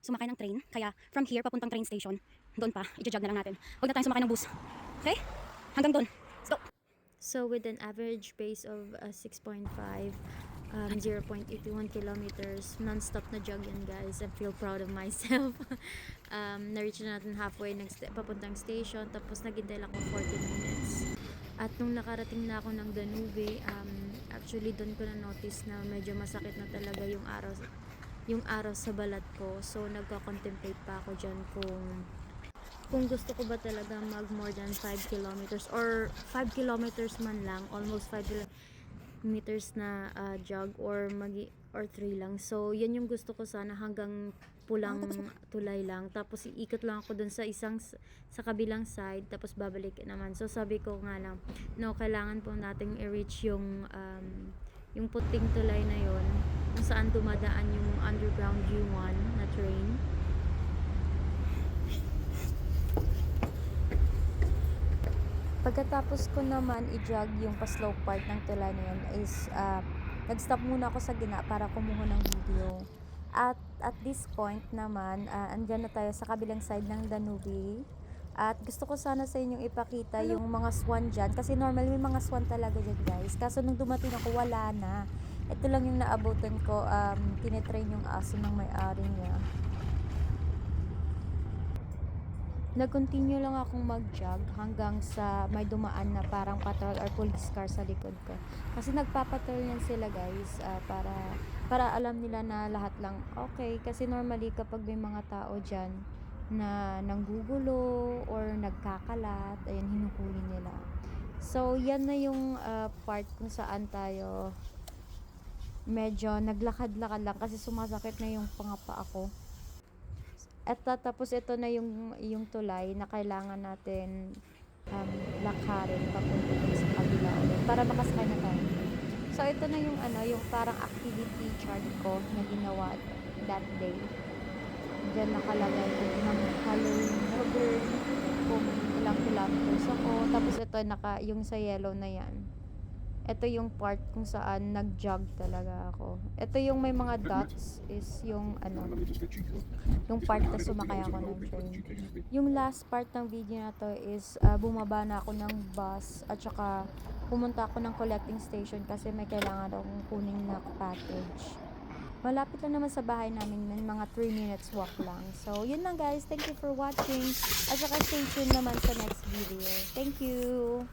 sumakay ng train. Kaya from here papuntang train station, doon pa, i-jog na lang natin. Huwag na tayong sumakay ng bus. Okay? Hanggang doon. Let's go. So with an average pace of 6.5, 0.81 kilometers, non-stop na jog yan guys. I feel proud of myself. Na-reach na natin halfway ng papuntang station, tapos naghintay lang ako 40 minutes. At nung nakarating na ako ng Danube, actually doon ko na-notice na medyo masakit na talaga yung araw sa balat ko. So nagko-contemplate pa ako dyan kung gusto ko ba talaga mag more than 5 kilometers or 5 kilometers man lang, almost 5 kilometers na jog or 3 lang. So yan yung gusto ko sana, hanggang pulang tulay lang, tapos iikot lang ako dun sa kabilang side, tapos babalik naman. So sabi ko nga lang, no, kailangan po nating i-reach yung puting tulay na yon, kung saan dumadaan yung underground U1 na train. Pagkatapos ko naman i-jog yung pa-slow part ng tulay na yun is nag-stop muna ako sa gina para kumuha ng video. At this point naman, andyan na tayo sa kabilang side ng Danube. At gusto ko sana sa inyong ipakita yung mga swan dyan. Kasi normally may mga swan talaga dyan guys. Kaso nung dumating ako, wala na. Ito lang yung naabutan ko. Tinetrain yung aso ng may-ari niya. Nag-continue lang akong mag-jog hanggang sa may dumaan na parang patrol or police car sa likod ko. Kasi nagpapatrol yan sila guys, para alam nila na lahat lang okay. Kasi normally kapag may mga tao dyan na nanggugulo or nagkakalat, ayun, hinuhuli nila. So yan na yung part kung saan tayo medyo naglakad-lakad lang kasi sumasakit na yung pangapa ako. At tapos ito na yung tulay na kailangan natin lakarin papunta sa kabila ulit para makasakay na tayo. So ito na yung parang activity chart ko na ginawa that day. Diyan nakalagay ng Halloween Harbor kung ilang kilometers ako. Tapos ito yung sa yellow na yan. Ito yung part kung saan nag-jog talaga ako. Ito yung may mga dots is yung yung part na sumakay ako ng train. Yung last part ng video na to is bumaba na ako ng bus at saka pumunta ako ng collecting station kasi may kailangan akong kuning na package. Malapit lang naman sa bahay namin, mga 3 minutes walk lang. So yun lang guys, thank you for watching at saka stay tuned naman sa next video. Thank you!